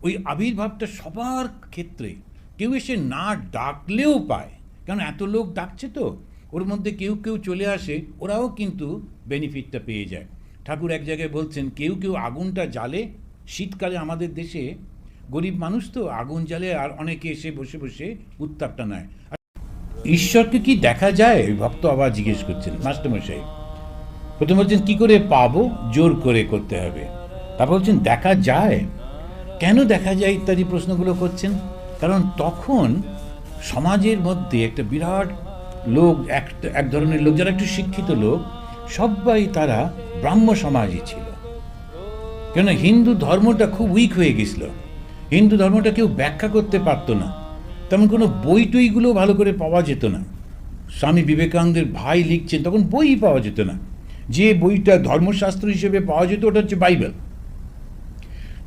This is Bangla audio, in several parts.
ওই আবির্ভাবটা সবার ক্ষেত্রে কেউ এসে না ডাকলেও পায়, কারণ এত লোক ডাকছে তো, ওর মধ্যে কেউ কেউ চলে আসে, ওরাও কিন্তু বেনিফিটটা পেয়ে যায়। ঠাকুর এক জায়গায় বলছেন, কেউ কেউ আগুনটা জ্বালে, শীতকালে আমাদের দেশে গরিব মানুষ তো আগুন জ্বালে, আর অনেকে এসে বসে বসে উত্তাপটা নেয়। ঈশ্বরকে কি দেখা যায়? ভক্ত আবার জিজ্ঞেস করছেন মাস্টারমশাই। প্রথম বলছেন কী করে পাবো? জোর করে করতে হবে। তারপর বলছেন দেখা যায়, কেন দেখা যায় ইত্যাদি প্রশ্নগুলো করছেন। কারণ তখন সমাজের মধ্যে একটা বিরাট লোক, এক ধরনের লোক যারা একটু শিক্ষিত লোক, সবাই তারা ব্রাহ্ম সমাজই ছিল। কেন হিন্দু ধর্মটা খুব উইক হয়ে গেছিল, হিন্দু ধর্মটা কেউ ব্যাখ্যা করতে পারতো না, তেমন কোনো বই টইগুলো ভালো করে পাওয়া যেত না। স্বামী বিবেকানন্দের ভাই লিখছেন, তখন বই পাওয়া যেত না। যে বইটা ধর্মশাস্ত্র হিসেবে পাওয়া যেত ওটা হচ্ছে বাইবেল।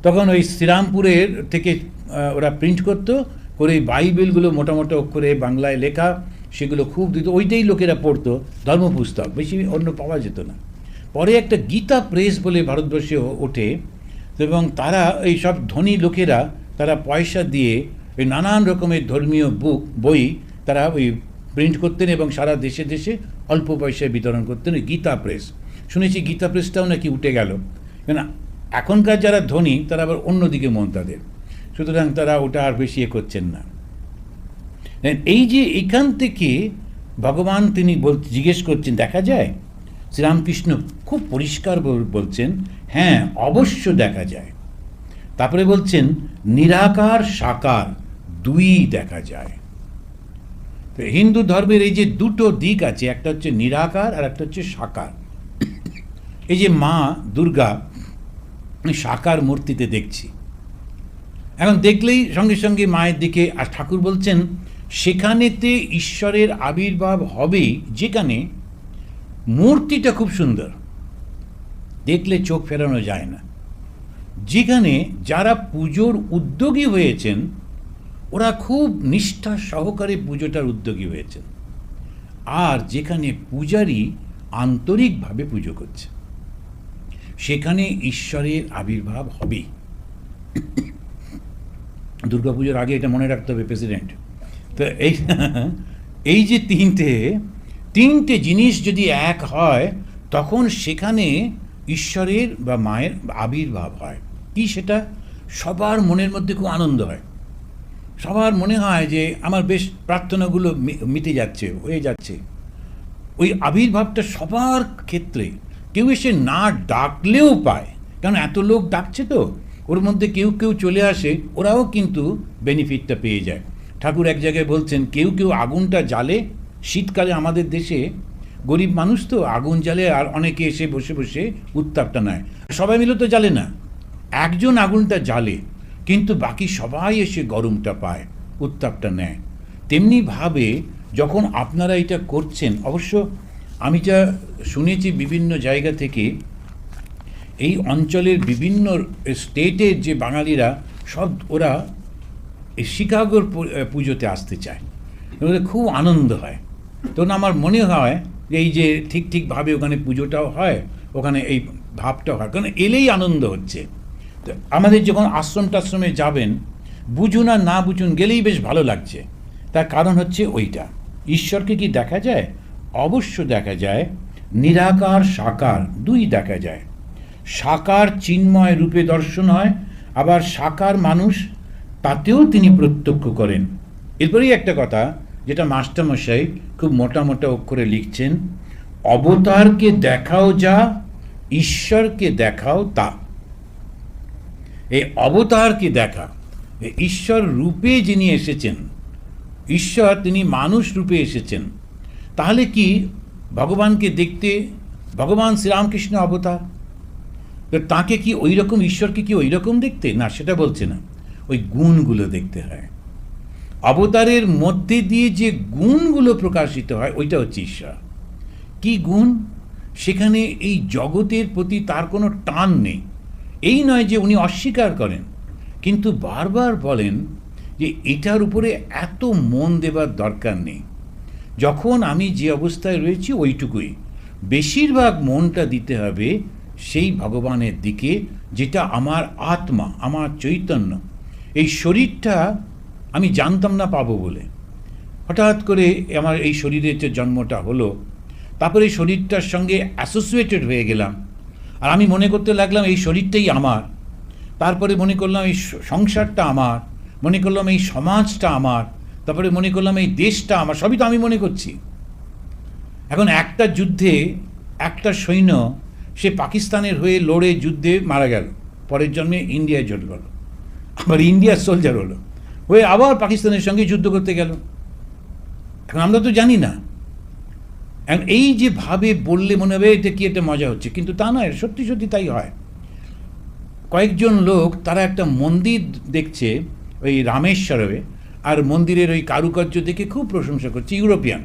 তখন ওই শ্রীরামপুরের থেকে ওরা প্রিন্ট করতো, করে বাইবেলগুলো মোটা মোটা অক্ষরে বাংলায় লেখা, সেগুলো খুব দিত, ওইটাই লোকেরা পড়তো, ধর্মপুস্তক, বেশি অন্য পাওয়া যেত না। পরে একটা গীতা প্রেস বলে ভারতবর্ষে ওঠে, এবং তারা এই সব ধনী লোকেরা তারা পয়সা দিয়ে এই নানান রকমের ধর্মীয় বই তারা ওই প্রিন্ট করতেন এবং সারা দেশে দেশে অল্প পয়সায় বিতরণ করতেন। ওই গীতা প্রেস, শুনেছি গীতা প্রেসটাও নাকি উঠে গেল, কেন এখনকার যারা ধনী তারা আবার অন্যদিকে মন তাদের, সুতরাং তারা ওটা আর বেশি করছেন না। এই যে এখান থেকে ভগবান তিনি জিজ্ঞেস করছেন দেখা যায়, শ্রীরামকৃষ্ণ খুব পরিষ্কার বলছেন হ্যাঁ অবশ্য দেখা যায়। তারপরে বলছেন নিরাকার সাকার দুই দেখা যায়। তো হিন্দু ধর্মের এই যে দুটো দিক আছে, একটা হচ্ছে নিরাকার আর একটা হচ্ছে সাকার। এই যে মা দুর্গা সাকার মূর্তিতে দেখছি, এখন দেখলেই সঙ্গে সঙ্গে মায়ের দিকে, আর ঠাকুর বলছেন সেখানেতে ঈশ্বরের আবির্ভাব হবেই, যেখানে মূর্তিটা খুব সুন্দর, দেখলে চোখ ফেরানো যায় না, যেখানে যারা পুজোর উদ্যোগী হয়েছেন ওরা খুব নিষ্ঠা সহকারে পুজোটার উদ্যোগী হয়েছেন, আর যেখানে পূজারী আন্তরিকভাবে পুজো করছে সেখানে ঈশ্বরের আবির্ভাব হবেই। দুর্গাপুজোর আগে এটা মনে রাখতে হবে প্রেসিডেন্ট। তো এই যে তিনটে জিনিস যদি এক হয় তখন সেখানে ঈশ্বরের বা মায়ের আবির্ভাব হয়। কি সেটা? সবার মনের মধ্যে খুব আনন্দ হয়, সবার মনে হয় যে আমার বেশ প্রার্থনাগুলো মিটে যাচ্ছে, হয়ে যাচ্ছে। ওই আবির্ভাবটা সবার ক্ষেত্রে কেউ এসে না ডাকলেও পায়, কারণ এত লোক ডাকছে তো, ওর মধ্যে কেউ কেউ চলে আসে, ওরাও কিন্তু বেনিফিটটা পেয়ে যায়। ঠাকুর এক জায়গায় বলছেন, কেউ কেউ আগুনটা জ্বালে, শীতকালে আমাদের দেশে গরিব মানুষ তো আগুন জ্বালে, আর অনেকে এসে বসে বসে উত্তাপটা নেয়। সবাই মিলে তো জ্বালে না, একজন আগুনটা জ্বালে, কিন্তু বাকি সবাই এসে গরমটা পায়, উত্তাপটা নেয়। তেমনিভাবে যখন আপনারা এটা করছেন, অবশ্য আমি যা শুনেছি বিভিন্ন জায়গা থেকে, এই অঞ্চলের বিভিন্ন স্টেটের যে বাঙালিরা সব ওরা এই শিকাগোর পুজোতে আসতে চায়, ওদের খুব আনন্দ হয়। তখন আমার মনে হয় যে এই যে ঠিকভাবে ওখানে পুজোটাও হয়, ওখানে এই ভাবটাও হয়, কারণ এলেই আনন্দ হচ্ছে। তো আমাদের যখন আশ্রমে যাবেন, বুঝুন আর না বুঝুন, গেলেই বেশ ভালো লাগছে। তার কারণ হচ্ছে ওইটা, ঈশ্বরকে কি দেখা যায়? অবশ্য দেখা যায়। নিরাকার সাকার দুই দেখা যায়। সাকার চিন্ময় রূপে দর্শন হয়, আবার সাকার মানুষ তাতেও তিনি প্রত্যক্ষ করেন। এরপরেই একটা কথা যেটা মাস্টারমশাই খুব মোটা মোটা অক্ষরে লিখছেন, অবতারকে দেখাও যা, ঈশ্বরকে দেখাও তা। এই অবতারকে দেখা, ঈশ্বর রূপে যিনি এসেছেন, ঈশ্বর তিনি মানুষ রূপে এসেছেন, তাহলে কি ভগবানকে দেখতে ভগবান শ্রীরামকৃষ্ণ অবতার, তো তাকে কি ওই রকম, ঈশ্বরকে কি ওই রকম দেখতে? না, সেটা বলছে না, ওই গুণগুলো দেখতে হয়। অবতারের মধ্যে দিয়ে যে গুণগুলো প্রকাশিত হয় ওইটা হচ্ছে ঈশ্বর। কি গুণ? সেখানে এই জগতের প্রতি তার কোনো টান নেই। এই নয় যে উনি অস্বীকার করেন, কিন্তু বারবার বলেন যে এটার উপরে এত মন দেবার দরকার নেই। যখন আমি যে অবস্থায় রয়েছি ওইটুকুই, বেশিরভাগ মনটা দিতে হবে সেই ভগবানের দিকে, যেটা আমার আত্মা, আমার চৈতন্য। এই শরীরটা আমি জানতাম না পাবো বলে। হঠাৎ করে আমার এই শরীরের যে জন্মটা হলো, তারপরে এই শরীরটার সঙ্গে অ্যাসোসিয়েটেড হয়ে গেলাম, আর আমি মনে করতে লাগলাম এই শরীরটাই আমার। তারপরে মনে করলাম এই সংসারটা আমার, মনে করলাম এই সমাজটা আমার, তারপরে মনে করলাম এই দেশটা আমার, সবই তো আমি মনে করছি। এখন একটা যুদ্ধে একটা সৈন্য সে পাকিস্তানের হয়ে লড়ে যুদ্ধে মারা গেল, পরের জন্মে ইন্ডিয়ায় জড় গেল, আবার ইন্ডিয়ার সোলজার হলো, হয়ে আবার পাকিস্তানের সঙ্গে যুদ্ধ করতে গেল। এখন আমরা তো জানি না। এখন এই যে ভাবে বললে মনে হবে এটা কি একটা মজা হচ্ছে, কিন্তু তা নয়, সত্যি সত্যি তাই হয়। কয়েকজন লোক তারা একটা মন্দির দেখছে ওই রামেশ্বরে, আর মন্দিরের ওই কারুকার্য দেখে খুব প্রশংসা করছে, ইউরোপিয়ান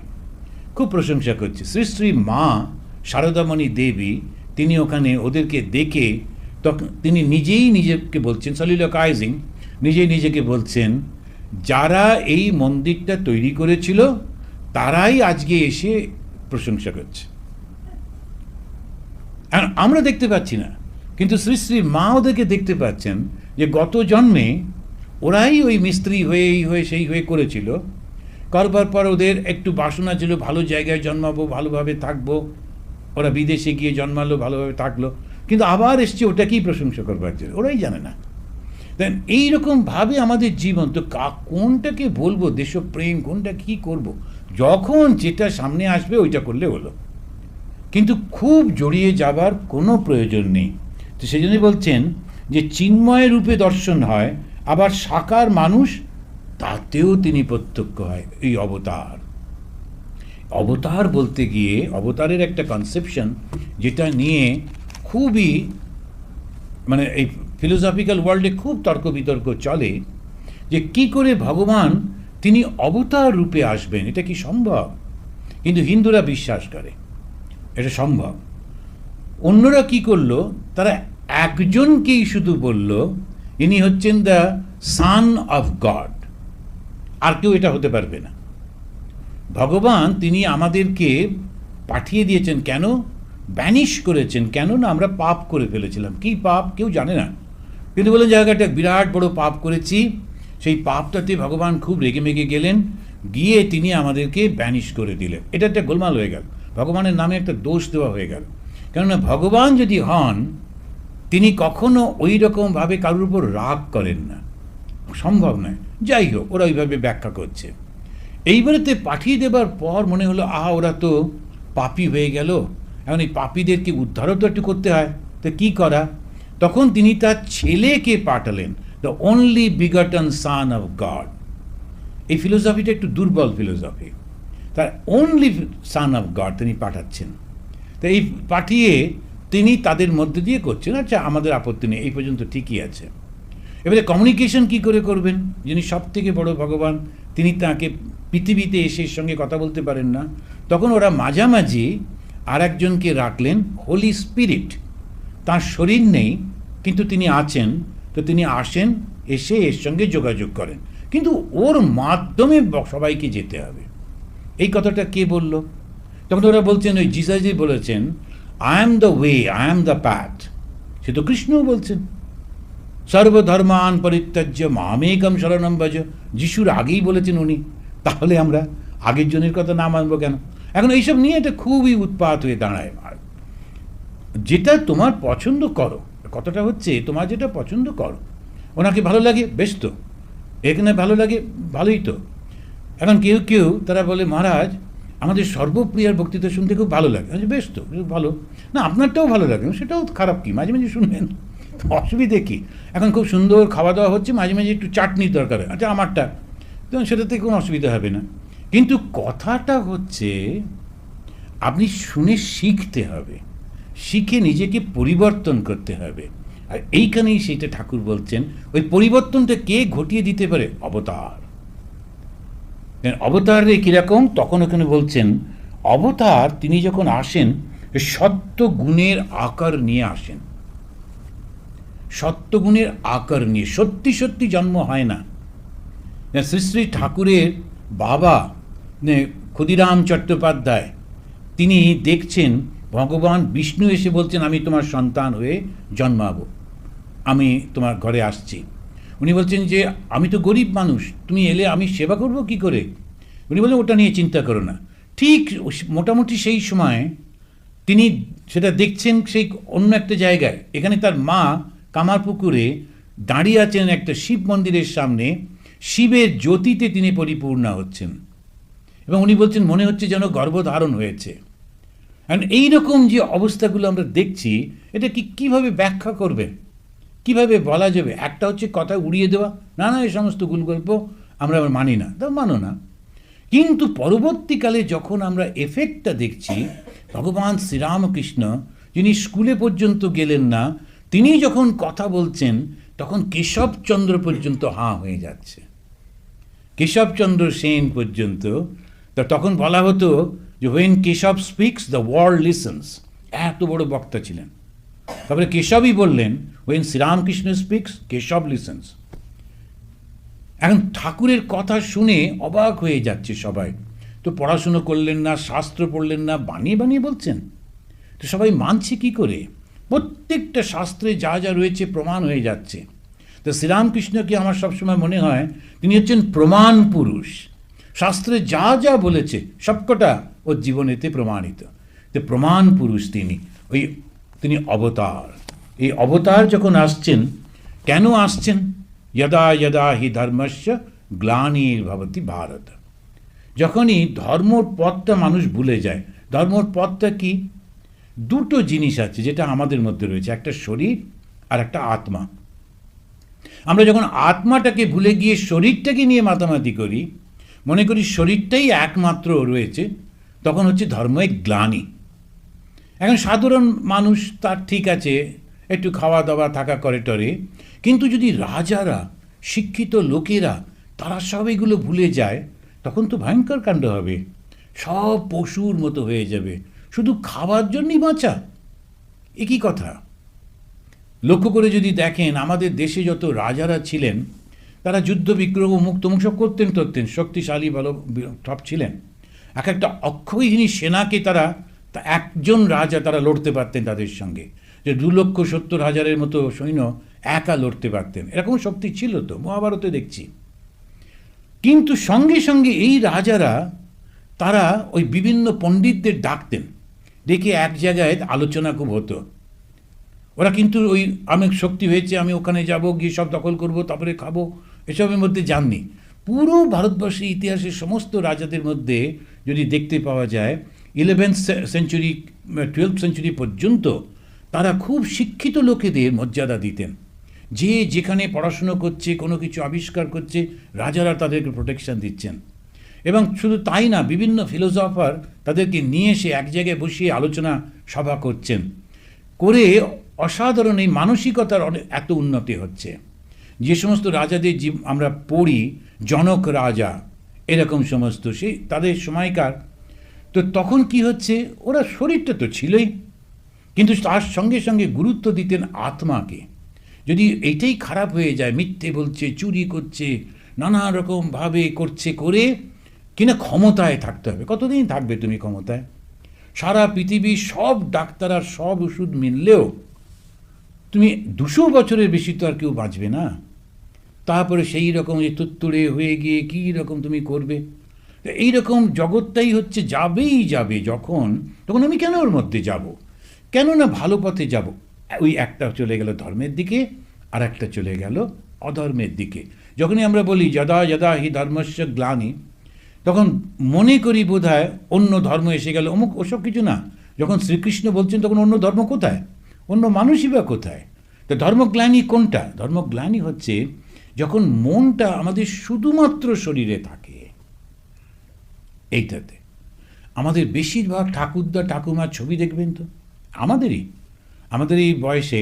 খুব প্রশংসা করছে। শ্রী শ্রী মা শারদামণি দেবী তিনি ওখানে ওদেরকে দেখে তখন তিনি নিজেই নিজেকে বলছেন, সলিলোকাইজিং, নিজেই নিজেকে বলছেন, যারা এই মন্দিরটা তৈরি করেছিল তারাই আজকে এসে প্রশংসা করছে। আমরা দেখতে পাচ্ছি না, কিন্তু শ্রী শ্রী মা ওদেরকে দেখতে পাচ্ছেন যে গত জন্মে ওরাই ওই মিস্ত্রি হয়ে এই হয়ে সেই হয়ে করেছিল। করবার পর ওদের একটু বাসনা ছিল ভালো জায়গায় জন্মাবো, ভালোভাবে থাকবো, ওরা বিদেশে গিয়ে জন্মালো, ভালোভাবে থাকলো, কিন্তু আবার এসছে ওটাকেই প্রশংসা করবার জন্য, ওরাই জানে না। দেন এইরকমভাবে আমাদের জীবন তো কোনটাকে বলবো দেশপ্রেম, কোনটা কি করব, যখন যেটা সামনে আসবে ওইটা করলে হলো, কিন্তু খুব জড়িয়ে যাবার কোনো প্রয়োজন নেই। তো সেই জন্যই বলছেন যে চিন্ময় রূপে দর্শন হয়, আবার সাকার মানুষ তাতেও তিনি প্রত্যক্ষ হয়। এই অবতার, অবতার বলতে গিয়ে অবতারের একটা কনসেপশন যেটা নিয়ে খুবই মানে এই ফিলোসফিক্যাল ওয়ার্ল্ডে খুব তর্ক বিতর্ক চলে, যে কি করে ভগবান তিনি অবতার রূপে আসবেন, এটা কি সম্ভব? কিন্তু হিন্দুরা বিশ্বাস করে এটা সম্ভব। অন্যরা কি করলো, তারা একজনকেই শুধু বলল ইনি হচ্ছেন দ্য সান অফ গড, আর কেউ এটা হতে পারবে না। ভগবান তিনি আমাদেরকে পাঠিয়ে দিয়েছেন কেন, ব্যানিশ করেছেন কেন না, আমরা পাপ করে ফেলেছিলাম। কি পাপ কেউ জানে না, কিন্তু বলেন জায়গাটা বিরাট বড় পাপ করেছি, সেই পাপটাতে ভগবান খুব রেগে মেগে গেলেন, গিয়ে তিনি আমাদেরকে ব্যানিশ করে দিলেন। এটা একটা গোলমাল হয়ে গেল, ভগবানের নামে একটা দোষ দেওয়া হয়ে গেল। কেননা ভগবান যদি হন, তিনি কখনো ওই রকমভাবে কারোর উপর রাগ করেন না, সম্ভব নয়। যাই হোক, ওরা ওইভাবে ব্যাখ্যা করছে। এইবারেতে পাঠিয়ে দেবার পর মনে হলো ওরা তো পাপী হয়ে গেল, এখন এই পাপীদেরকে উদ্ধারও তো একটু করতে হয়, তো কী করা? তখন তিনি তার ছেলেকে পাঠালেন, the only begotten son of God. এই ফিলোসফিটা একটু দুর্বল ফিলোসফি, তার অনলি সান অফ গড তিনি পাঠাচ্ছেন। তো এই পাঠিয়ে তিনি তাদের মধ্যে দিয়ে করছেন, আচ্ছা আমাদের আপত্তি নেই, এই পর্যন্ত ঠিকই আছে। এবারে কমিউনিকেশন কি করে করবেন, যিনি সব থেকে বড় ভগবান, তিনি তাকে পৃথিবীতে এসে সঙ্গে কথা বলতে পারেন না, তখন ওরা মাঝামাঝি আর একজনকে রাখলেন, হোলি স্পিরিট। তার শরীর নেই কিন্তু তিনি আছেন, তো তিনি আসেন, এসে এর সঙ্গে যোগাযোগ করেন, কিন্তু ওর মাধ্যমে সবাইকে যেতে হবে। এই কথাটা কে বলল? তখন ওরা বলছেন, ওই জিসাজি বলেছেন, I am the way, I am the path. সে তো কৃষ্ণও বলছেন, সর্বধর্মান পরিত্যাজ্য মামেকম শরণম ভজ। যিশুর আগেই বলেছেন উনি, তাহলে আমরা আগের জনের কথা না মানবো কেন? এখন এইসব নিয়ে এটা খুবই উৎপাত হয়ে দাঁড়ায়। যেটা তোমার পছন্দ করো, কথাটা হচ্ছে তোমার যেটা পছন্দ করো, ওনাকে ভালো লাগে বেশ, তো এখানে ভালো লাগে ভালোই তো। এখন কেউ কেউ তারা বলে, মহারাজ আমাদের সর্বপ্রিয়ার বক্তৃতা শুনতে খুব ভালো লাগে, বেশ তো ভালো না, আপনারটাও ভালো লাগে, সেটাও খারাপ কি, মাঝে মাঝে শুনবেন, অসুবিধে কি? এখন খুব সুন্দর খাওয়া দাওয়া হচ্ছে, মাঝে মাঝে একটু চাটনির দরকার হয়, আচ্ছা আমারটা, তখন সেটাতে কোনো অসুবিধা হবে না। কিন্তু কথাটা হচ্ছে আপনি শুনে শিখতে হবে, শিখে নিজেকে পরিবর্তন করতে হবে। আর এইখানেই সেটা ঠাকুর বলছেন, ওই পরিবর্তনটা কে ঘটিয়ে দিতে পারে? অবতার। অবতারে কীরকম? তখন ওখানে বলছেন, অবতার তিনি যখন আসেন সত্য গুণের আকার নিয়ে আসেন, সত্যগুণের আকার নিয়ে। সত্যি সত্যি জন্ম হয় না। শ্রী শ্রী ঠাকুরের বাবা ক্ষুদিরাম চট্টোপাধ্যায় তিনি দেখছেন ভগবান বিষ্ণু এসে বলছেন, আমি তোমার সন্তান হয়ে জন্মাবো, আমি তোমার ঘরে আসছি। উনি বলছেন যে আমি তো গরিব মানুষ, তুমি এলে আমি সেবা করব কি করে? উনি বললেন ওটা নিয়ে চিন্তা করো না। ঠিক মোটামুটি সেই সময় তিনি সেটা দেখছেন সেই অন্য একটা জায়গায়, এখানে তার মা কামারপুকুরে দাঁড়িয়ে আছেন একটা শিব মন্দিরের সামনে, শিবের জ্যোতিতে তিনি পরিপূর্ণ হচ্ছেন এবং উনি বলছেন মনে হচ্ছে যেন গর্ভধারণ হয়েছে। কারণ এইরকম যে অবস্থাগুলো আমরা দেখছি, এটা কীভাবে ব্যাখ্যা করবে, কিভাবে বলা যাবে? একটা হচ্ছে কথা উড়িয়ে দেওয়া, না না এই সমস্ত গুলগল্প আমরা মানি না, তা মানো না। কিন্তু পরবর্তীকালে যখন আমরা এফেক্টটা দেখছি, ভগবান শ্রীরামকৃষ্ণ যিনি স্কুলে পর্যন্ত গেলেন না, তিনি যখন কথা বলছেন তখন কেশবচন্দ্র পর্যন্ত হাঁ হয়ে যাচ্ছে, কেশবচন্দ্র সেন পর্যন্ত। তখন বলা হতো যে when Keshab speaks the world listen, এত বড় বক্তা ছিলেন। তারপরে কেশবই বললেন when Sri Ramakrishna speaks Keshab listen. এখন ঠাকুরের কথা শুনে অবাক হয়ে যাচ্ছে সবাই। তো পড়াশুনো করলেন না, শাস্ত্র পড়লেন না, বানিয়ে বানিয়ে বলছেন। তো সবাই মানছে কি করে? প্রত্যেকটা শাস্ত্রে যা যা রয়েছে প্রমাণ হয়ে যাচ্ছে। তো শ্রীরামকৃষ্ণকে আমার সবসময় মনে হয় তিনি হচ্ছেন প্রমাণ পুরুষ। শাস্ত্রে যা যা বলেছে সবকটা ওর জীবনেতে প্রমাণিত। তো প্রমাণ পুরুষ তিনি অবতার। এই অবতার যখন আসছেন, কেন আসছেন? যদা যদা হি ধর্মস্য গ্লানির্ভবতি ভারত। যখনই ধর্মর পথটা মানুষ ভুলে যায়। ধর্মর পথটা কি? দুটো জিনিস আছে যেটা আমাদের মধ্যে রয়েছে, একটা শরীর আর একটা আত্মা। আমরা যখন আত্মাটাকে ভুলে গিয়ে শরীরটাকে নিয়ে মাতামাতি করি, মনে করি শরীরটাই একমাত্র রয়েছে, তখন হচ্ছে ধর্মের গ্লানি। এখন সাধারণ মানুষ তার ঠিক আছে, একটু খাওয়া দাওয়া থাকা করে টরে, কিন্তু যদি রাজারা, শিক্ষিত লোকেরা তারা সব এগুলো ভুলে যায়, তখন তো ভয়ঙ্কর কাণ্ড হবে। সব পশুর মতো হয়ে যাবে, শুধু খাওয়ার জন্যই বাঁচা। এ কী কথা? লক্ষ্য করে যদি দেখেন, আমাদের দেশে যত রাজারা ছিলেন তারা যুদ্ধ বিগ্রহ মুক্ত সব করতেন, শক্তিশালী ভালো সব ছিলেন। এক একটা অক্ষয়হীনী সেনাকে তারা একজন রাজা তারা লড়তে পারতেন তাদের সঙ্গে, যে 2,70,000 মতো সৈন্য একা লড়তে পারতেন, এরকম শক্তি ছিল তো, মহাভারতে দেখছি। কিন্তু সঙ্গে সঙ্গে এই রাজারা তারা ওই বিভিন্ন পণ্ডিতদের ডাকতেন, ডেকে এক জায়গায় আলোচনা খুব হতো। ওরা কিন্তু ওই আমি শক্তি হয়েছে, আমি ওখানে যাব, গিয়ে সব দখল করব, তারপরে খাবো, এসবের মধ্যে যাননি। পুরো ভারতবর্ষের ইতিহাসের সমস্ত রাজাদের মধ্যে যদি দেখতে পাওয়া যায়, 11th সেঞ্চুরি 12th সেঞ্চুরি পর্যন্ত তারা খুব শিক্ষিত লোকেদের মর্যাদা দিতেন। যে যেখানে পড়াশুনো করছে, কোনো কিছু আবিষ্কার করছে, রাজারা তাদেরকে প্রোটেকশন দিচ্ছেন। এবং শুধু তাই না, বিভিন্ন ফিলোসফার তাদেরকে নিয়ে এসে এক জায়গায় বসিয়ে আলোচনা সভা করছেন, করে অসাধারণ এই মানসিকতার এত উন্নতি হচ্ছে। যে সমস্ত রাজাদের আমরা পড়ি, জনক রাজা এরকম সমস্ত, সেই তাদের সময়কার, তো তখন কি হচ্ছে, ওরা শরীরটা তো ছিলই, কিন্তু তার সঙ্গে সঙ্গে গুরুত্ব দিতেন আত্মাকে। যদি এইটাই খারাপ হয়ে যায়, মিথ্যে বলছে, চুরি করছে, নানা রকমভাবে করছে, করে কিনা ক্ষমতায় থাকতে হবে। কতদিন থাকবে তুমি ক্ষমতায়? সারা পৃথিবীর সব ডাক্তার আর সব ওষুধ মিললেও তুমি 200 বছরের বেশি তো আর কেউ বাঁচবে না। তারপরে সেই রকম যে তুত্তুড়ে হয়ে গিয়ে কী রকম তুমি করবে? এইরকম জগৎটাই হচ্ছে যাবেই যাবে। তখন আমি কেন ওর মধ্যে যাব? কেন না ভালো পথে যাব? ওই একটা চলে গেল ধর্মের দিকে, আর একটা চলে গেল অধর্মের দিকে। যখনই আমরা বলি যদা যদা হি ধর্মস্য গ্লানি, তখন মনে করি বোধহয় অন্য ধর্ম এসে গেল, অমুক, ওসব কিছু না। যখন শ্রীকৃষ্ণ বলছেন তখন অন্য ধর্ম কোথায়? অন্য মানুষই বা কোথায়? তো ধর্মগ্লানি কোনটা? ধর্মগ্লানি হচ্ছে যখন মনটা আমাদের শুধুমাত্র শরীরে থাকে। এইটাতে আমাদের বেশিরভাগ ঠাকুরদা ঠাকুমার ছবি দেখবেন তো, আমাদের এই বয়সে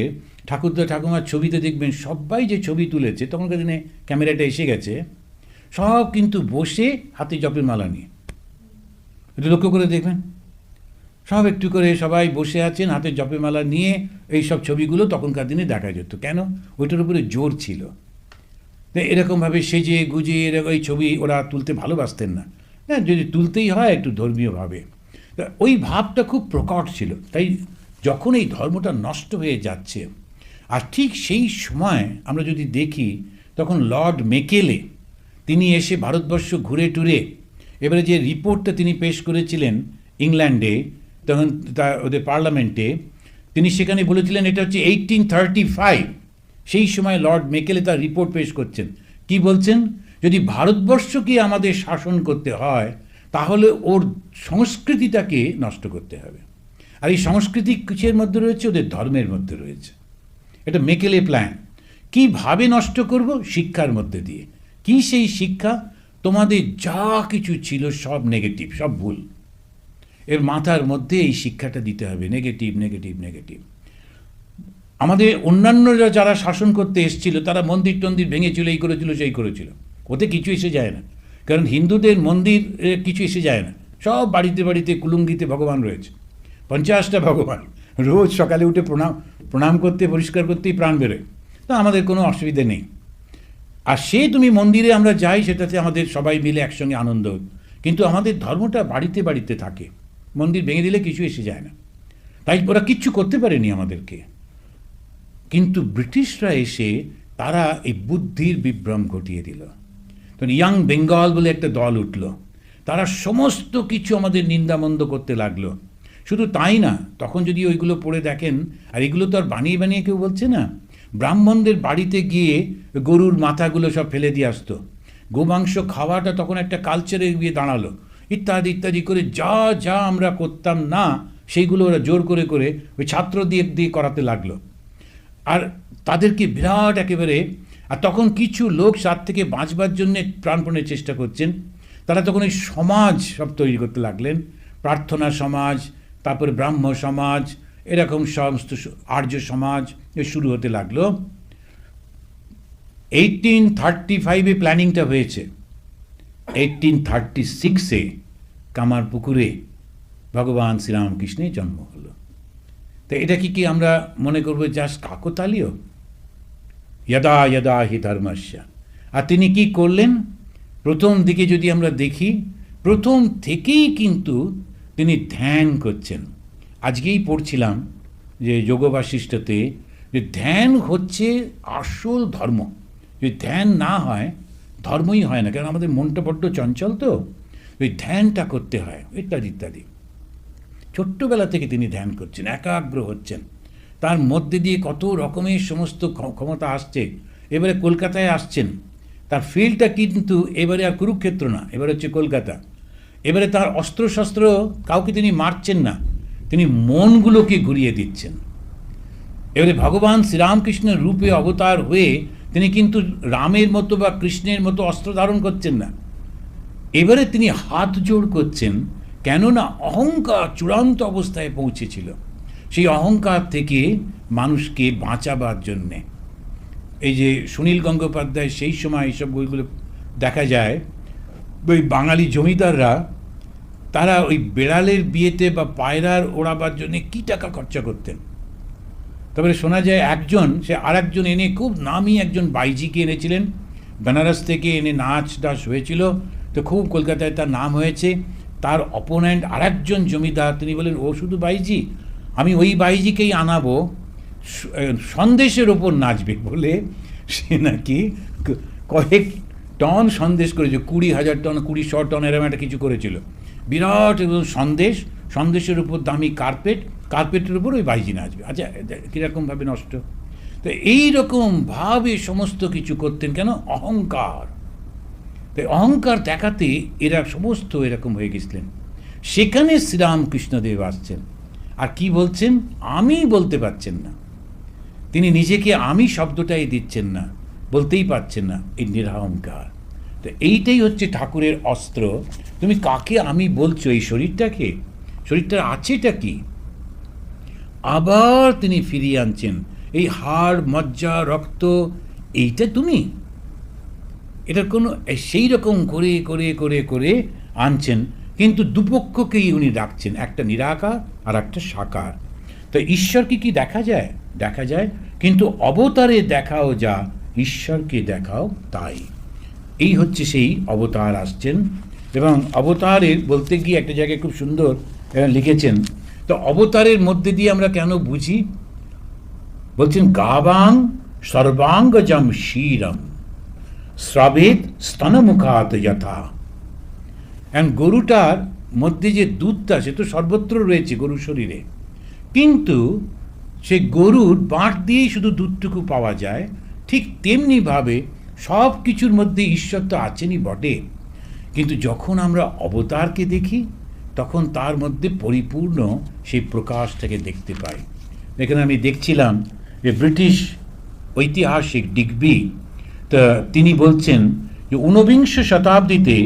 ঠাকুরদা ঠাকুমার ছবিতে দেখবেন সবাই যে ছবি তুলেছে, তখনকার দিনে ক্যামেরাটা এসে গেছে, সব কিন্তু বসে হাতে জপের মালা নিয়ে। একটু লক্ষ্য করে দেখবেন, সব একটু করে সবাই বসে আছেন হাতে জপের মালা নিয়ে। এই সব ছবিগুলো তখনকার দিনে দেখা যেত। কেন? ওইটার উপরে জোর ছিল। এরকমভাবে সেজে গুজে এই ছবি ওরা তুলতে ভালোবাসতেন না। হ্যাঁ, যদি তুলতেই হয় একটু ধর্মীয়ভাবে, ওই ভাবটা খুব প্রকট ছিল। তাই যখন এই ধর্মটা নষ্ট হয়ে যাচ্ছে, আর ঠিক সেই সময় আমরা যদি দেখি তখন লর্ড মেকেলে তিনি এসে ভারতবর্ষ ঘুরে টুরে এবারে যে রিপোর্টটা তিনি পেশ করেছিলেন ইংল্যান্ডে, তখন ওদের পার্লামেন্টে, তিনি সেখানে বলেছিলেন এটা হচ্ছে 1835। সেই সময় লর্ড মেকেলে তার রিপোর্ট পেশ করছেন, কি বলছেন, যদি ভারতবর্ষকে আমাদের শাসন করতে হয় তাহলে ওর সংস্কৃতিটাকে নষ্ট করতে হবে। আর এই সংস্কৃতি কিসের মধ্যে রয়েছে? ওদের ধর্মের মধ্যে রয়েছে। এটা মেকেলে প্ল্যান। কীভাবে নষ্ট করব? শিক্ষার মধ্যে দিয়ে। কি সেই শিক্ষা? তোমাদের যা কিছু ছিল সব নেগেটিভ, সব ভুল। এর মাথার মধ্যে এই শিক্ষাটা দিতে হবে, নেগেটিভ নেগেটিভ নেগেটিভ। আমাদের অন্যান্যরা যারা শাসন করতে এসেছিল তারা মন্দির টন্দির ভেঙেছিল, এই করেছিল সেই করেছিল, ওতে কিছু এসে যায় না। কারণ হিন্দুদের মন্দির কিছু এসে যায় না, সব বাড়িতে বাড়িতে কুলুঙ্গিতে ভগবান রয়েছে, 50টা ভগবান। রোজ সকালে উঠে প্রণাম করতে, পরিষ্কার করতেই প্রাণ বেরোয়। তা আমাদের কোনো অসুবিধে নেই। আর সে তুমি মন্দিরে আমরা যাই, সেটাতে আমাদের সবাই মিলে একসঙ্গে আনন্দ। কিন্তু আমাদের ধর্মটা বাড়িতে বাড়িতে থাকে, মন্দির ভেঙে দিলে কিছু এসে যায় না। তাই ওরা কিচ্ছু করতে পারেনি আমাদেরকে। কিন্তু ব্রিটিশরা এসে তারা এই বুদ্ধির বিভ্রম ঘটিয়ে দিল। তখন ইয়াং বেঙ্গল বলে একটা দল উঠল, তারা সমস্ত কিছু আমাদের নিন্দামন্দ করতে লাগলো। শুধু তাই না, তখন যদি ওইগুলো পড়ে দেখেন, আর এগুলো তো আর বানিয়ে বানিয়ে কেউ বলছে না, ব্রাহ্মণদের বাড়িতে গিয়ে গরুর মাথাগুলো সব ফেলে দিয়ে আসতো, গোমাংস খাওয়াটা তখন একটা কালচারে গিয়ে দাঁড়ালো, ইত্যাদি ইত্যাদি করে যা যা আমরা করতাম না সেইগুলো ওরা জোর করে করে ওই ছাত্র দিয়ে দিয়ে করাতে লাগলো। আর তাদেরকে বিরাট একেবারে, আর তখন কিছু লোক সাত থেকে বাঁচবার জন্যে প্রাণপণের চেষ্টা করছেন, তারা তখন এই সমাজ সব তৈরি করতে লাগলেন, প্রার্থনা সমাজ, তারপরে ব্রাহ্ম সমাজ, এরকম সমস্ত আর্য সমাজ শুরু হতে লাগলো। 1835-এ প্ল্যানিংটা হয়েছে, 1836-এ কামারপুকুরে ভগবান শ্রীরামকৃষ্ণের জন্ম হলো। তো এটা কি আমরা মনে করবো জাস্ট কাকতালীয়? যদা যদা হি ধর্মস্য। আর তিনি কি করলেন? প্রথম দিকে যদি আমরা দেখি, প্রথম থেকেই কিন্তু তিনি ধ্যান করছেন। আজকেই পড়ছিলাম যে যোগ বাশিষ্ঠতে, যে ধ্যান হচ্ছে আসল ধর্ম। যদি ধ্যান না হয়, ধর্মই হয় না। কারণ আমাদের মনটা বড্ড চঞ্চল, তো ওই ধ্যানটা করতে হয়, ইত্যাদি ইত্যাদি। ছোট্টবেলা থেকে তিনি ধ্যান করছেন, একাগ্র হচ্ছেন, তার মধ্যে দিয়ে কত রকমের সমস্ত ক্ষমতা আসছে। এবারে কলকাতায় আসছেন, তার ফিল্ডটা কিন্তু এবারে আর কুরুক্ষেত্র না, এবারে হচ্ছে কলকাতা। এবারে তার অস্ত্রশস্ত্র কাউকে তিনি মারছেন না, তিনি মনগুলোকে ঘুরিয়ে দিচ্ছেন। এবারে ভগবান শ্রীরামকৃষ্ণের রূপে অবতার হয়ে তিনি কিন্তু রামের মতো বা কৃষ্ণের মতো অস্ত্র ধারণ করছেন না। এবারে তিনি হাত জোড় করছেন, কেননা অহংকার চূড়ান্ত অবস্থায় পৌঁছেছিল। সেই অহংকার থেকে মানুষকে বাঁচাবার জন্যে এই যে সুনীল গঙ্গোপাধ্যায় সেই সময় এইসব বইগুলো দেখা যায়, ওই বাঙালি জমিদাররা তারা ওই বেড়ালের বিয়েতে বা পায়রার ওড়াবার জন্যে কী টাকা খরচা করতেন। তারপরে শোনা যায় একজন, সে আর একজন এনে, খুব নামি একজন বাইজিকে এনেছিলেন বেনারস থেকে, এনে নাচ টাচ হয়েছিল, তো খুব কলকাতায় তার নাম হয়েছে। তার অপোনেন্ট আর একজন জমিদার, তিনি বলেন ও শুধু বাইজি, আমি ওই বাইজিকেই আনাবো, সন্দেশের ওপর নাচবে বলে সে নাকি কয়েক টন সন্দেশ করেছে, 20,000 টন 20-100 টন এরকম একটা কিছু করেছিল। বিরাট সন্দেশের উপর দামি কার্পেটের উপর ওই বাইজি নাচবে। আচ্ছা, কীরকমভাবে নষ্ট! তো এইরকমভাবে সমস্ত কিছু করতেন, কেন? অহংকার। তাই অহংকার দেখাতে এরা সমস্ত এরকম হয়ে গেছিলেন। সেখানে শ্রীরামকৃষ্ণদেব আসছেন, আর কি বলছেন? আমি বলতে পারছেন না, তিনি নিজেকে আমি শব্দটাই দিচ্ছেন না, বলতেই পারছেন না, এই নিরহংকার। তো এইটাই হচ্ছে ঠাকুরের অস্ত্র। তুমি কাকে আমি বলছো? এই শরীরটাকে, শরীরটার আছেটা কি? আবার তিনি ফিরিয়ে আনছেন, এই হাড় মজ্জা রক্ত, এইটা তুমি, এটার কোনো সেই রকম করে করে করে করে আনছেন। কিন্তু দুপক্ষকেই উনি রাখছেন, একটা নিরাকার আর একটা সাকার। তো ঈশ্বরকে কি দেখা যায়? দেখা যায়, কিন্তু অবতারে দেখাও যা, ঈশ্বরকে দেখাও তাই। এই হচ্ছে সেই অবতার আসছেন। এবং অবতারের বলতে গিয়ে একটা জায়গায় খুব সুন্দর লিখেছেন। তো অবতারের মধ্যে দিয়ে আমরা কেন বুঝি? বলছেন গাবাং সর্বাঙ্গজম শিরম, স্রাবেদ স্তনমুখাত যথা। গরুটার মধ্যে যে দুধটা সে তো সর্বত্র রয়েছে গরুর শরীরে, কিন্তু সে গরুর বাঁট দিয়েই শুধু দুধটুকু পাওয়া যায়, ঠিক তেমনিভাবে সব কিছুর মধ্যে ঈশ্বর তো আছেনই বটে, কিন্তু যখন আমরা অবতারকে দেখি তখন তার মধ্যে পরিপূর্ণ সেই প্রকাশটাকে দেখতে পাই। এখানে আমি দেখছিলাম যে ব্রিটিশ ঐতিহাসিক ডিগবি তা তিনি বলছেন যে ঊনবিংশ শতাব্দীতে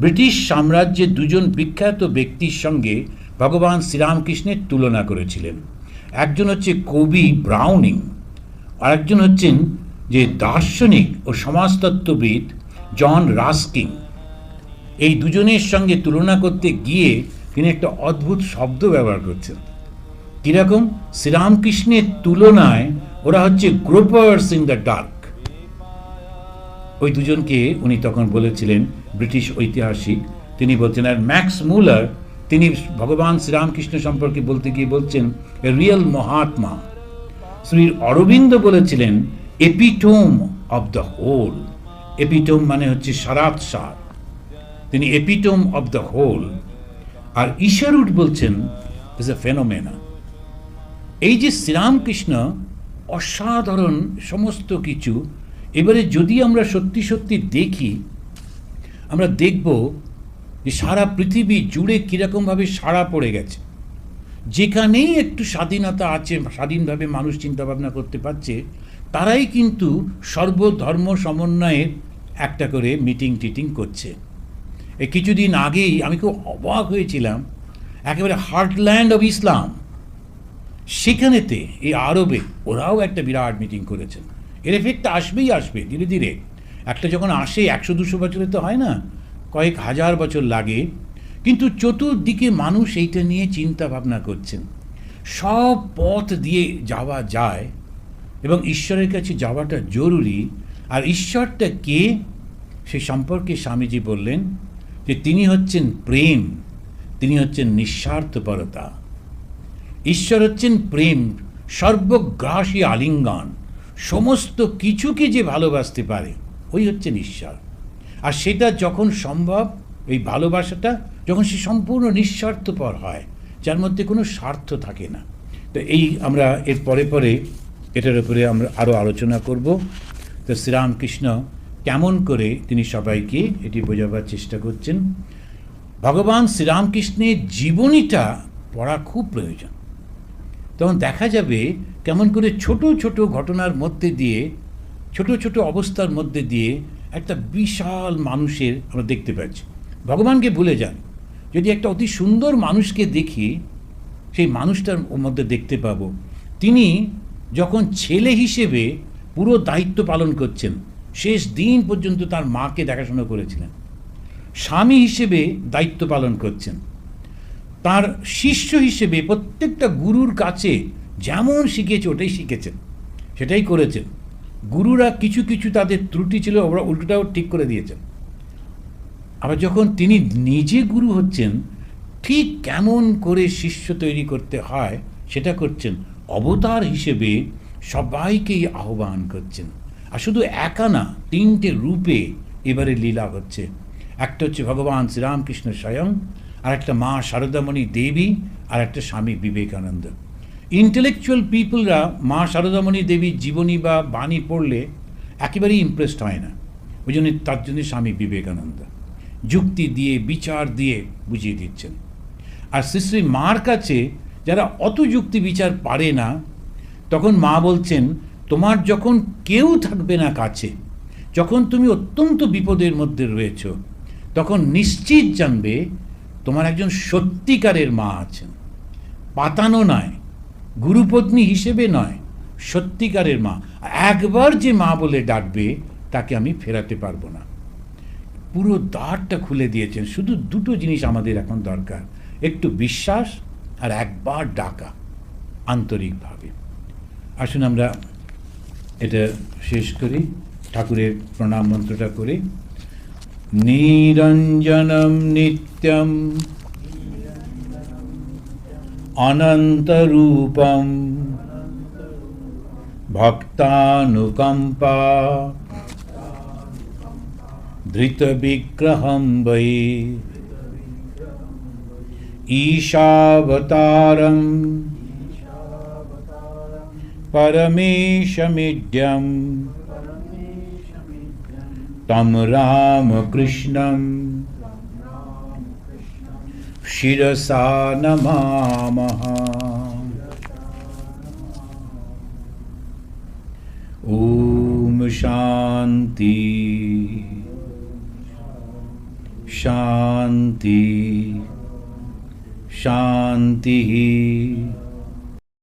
ব্রিটিশ সাম্রাজ্যের দুজন বিখ্যাত ব্যক্তির সঙ্গে ভগবান শ্রীরামকৃষ্ণের তুলনা করেছিলেন। একজন হচ্ছে কবি ব্রাউনিং, আর একজন হচ্ছেন যে দার্শনিক ও সমাজতত্ত্ববিদ জন রাস্কিন। এই দুজনের সঙ্গে তুলনা করতে গিয়ে তিনি একটা অদ্ভুত শব্দ ব্যবহার করছেন। কীরকম? শ্রীরামকৃষ্ণের তুলনায় ওরা হচ্ছে গ্রোপার্স ইন দ্য ডার্ক। ওই দুজনকে উনি তখন বলেছিলেন, ব্রিটিশ ঐতিহাসিক তিনি বলছেন। আর ম্যাক্স মুলার তিনি ভগবান শ্রীরামকৃষ্ণ সম্পর্কে বলতে গিয়ে বলছেন এ রিয়েল মহাত্মা। শ্রী অরবিন্দ বলেছিলেন epitome of the whole. Epitome মানে হচ্ছে সারাৎসার, তিনি এপিটোম অব দ্য হোল। আর ঈশ্বরুট বলছেন ইজ এ ফেনোমেনা। এই যে শ্রীরামকৃষ্ণ অসাধারণ সমস্ত কিছু, এবারে যদি আমরা সত্যি সত্যি দেখি, আমরা দেখব যে সারা পৃথিবী জুড়ে কীরকমভাবে সাড়া পড়ে গেছে। যেখানেই একটু স্বাধীনতা আছে, স্বাধীনভাবে মানুষ চিন্তাভাবনা করতে পারছে, তারাই কিন্তু সর্বধর্ম সমন্বয়ের একটা করে মিটিং টিটিং করছে। এই কিছুদিন আগেই আমি খুব অবাক হয়েছিলাম, একেবারে হার্টল্যান্ড অফ ইসলাম, সেখানেতে এই আরবে ওরাও একটা বিরাট মিটিং করেছেন। এর এফেক্ট আসবেই আসবে ধীরে ধীরে। একটা যখন আসে 100-200 বছরে তো হয় না, কয়েক হাজার বছর লাগে। কিন্তু চতুর্দিকে মানুষ এইটা নিয়ে চিন্তা ভাবনা করছেন। সব পথ দিয়ে যাওয়া যায় এবং ঈশ্বরের কাছে যাওয়াটা জরুরি। আর ঈশ্বরটা কে, সে সম্পর্কে স্বামীজি বললেন যে তিনি হচ্ছেন প্রেম, তিনি হচ্ছেন নিঃস্বার্থপরতা। ঈশ্বর হচ্ছেন প্রেম, সর্বগ্রাসী আলিঙ্গন, সমস্ত কিছুকে যে ভালোবাসতে পারে ওই হচ্ছেন ঈশ্বর। আর সেটা যখন সম্ভব, এই ভালোবাসাটা যখন সে সম্পূর্ণ নিঃস্বার্থপর হয়, যার মধ্যে কোনো স্বার্থ থাকে না। তো এই আমরা এর পরে পরে এটার উপরে আমরা আরও আলোচনা করব। তো শ্রীরামকৃষ্ণ কেমন করে তিনি সবাইকে এটি বোঝাবার চেষ্টা করছেন। ভগবান শ্রীরামকৃষ্ণের জীবনীটা পড়া খুব প্রয়োজন। তখন দেখা যাবে কেমন করে ছোট ছোট ঘটনার মধ্যে দিয়ে, ছোট ছোট অবস্থার মধ্যে দিয়ে একটা বিশাল মানুষের আমরা দেখতে পাচ্ছি। ভগবানকে ভুলে যান, যদি একটা অতি সুন্দর মানুষকে দেখি, সেই মানুষটার মধ্যে দেখতে পাবো তিনি যখন ছেলে হিসেবে পুরো দায়িত্ব পালন করছেন, শেষ দিন পর্যন্ত তার মাকে দেখাশোনা করেছিলেন, স্বামী হিসেবে দায়িত্ব পালন করছেন, তার শিষ্য হিসেবে প্রত্যেকটা গুরুর কাছে যেমন শিখেছে ওটাই শিখেছেন, সেটাই করেছেন। গুরুরা কিছু কিছু তাদের ত্রুটি ছিল, ওরা উল্টোটাও ঠিক করে দিয়েছেন। আবার যখন তিনি নিজে গুরু হচ্ছেন, ঠিক কেমন করে শিষ্য তৈরি করতে হয় সেটা করছেন। অবতার হিসেবে সবাইকেই আহ্বান করছেন। আর শুধু একা না, 3টে রূপে এবারে লীলা হচ্ছে। একটা হচ্ছে ভগবান শ্রীরামকৃষ্ণ স্বয়ং, আর একটা মা শারদামণি দেবী, আর একটা স্বামী বিবেকানন্দ। ইন্টেলেকচুয়াল পিপলরা মা শারদামণি দেবীর জীবনী বা বাণী পড়লে একেবারেই ইমপ্রেসড হয় না, ওই জন্য তার জন্য স্বামী বিবেকানন্দ যুক্তি দিয়ে বিচার দিয়ে বুঝিয়ে দিচ্ছেন। আর শ্রী শ্রী মার কাছে যারা অত যুক্তি বিচার পারে না, তখন মা বলছেন তোমার যখন কেউ থাকবে না কাছে, যখন তুমি অত্যন্ত বিপদের মধ্যে রয়েছ, তখন নিশ্চিত জানবে তোমার একজন সত্যিকারের মা আছেন। পাতানো নয়, গুরুপত্নী হিসেবে নয়, সত্যিকারের মা। একবার যে মা বলে ডাকবে তাকে আমি ফেরাতে পারবো না। পুরো দ্বারটা খুলে দিয়েছেন। শুধু 2টো জিনিস আমাদের এখন দরকার, একটু বিশ্বাস আর একবার ডাকা আন্তরিকভাবে। আসুন আমরা এটা শেষ করি ঠাকুরের প্রণাম মন্ত্রটা করে। নিরঞ্জনম নিত্যম অনন্তরূপম ভক্তানুকম্পা धृतविग्रहं वै ईशावतारं परमेशमिड्यं तं रामकृष्णं शिरसा नमामः। ॐ शान्ति शान्ति शान्तिः।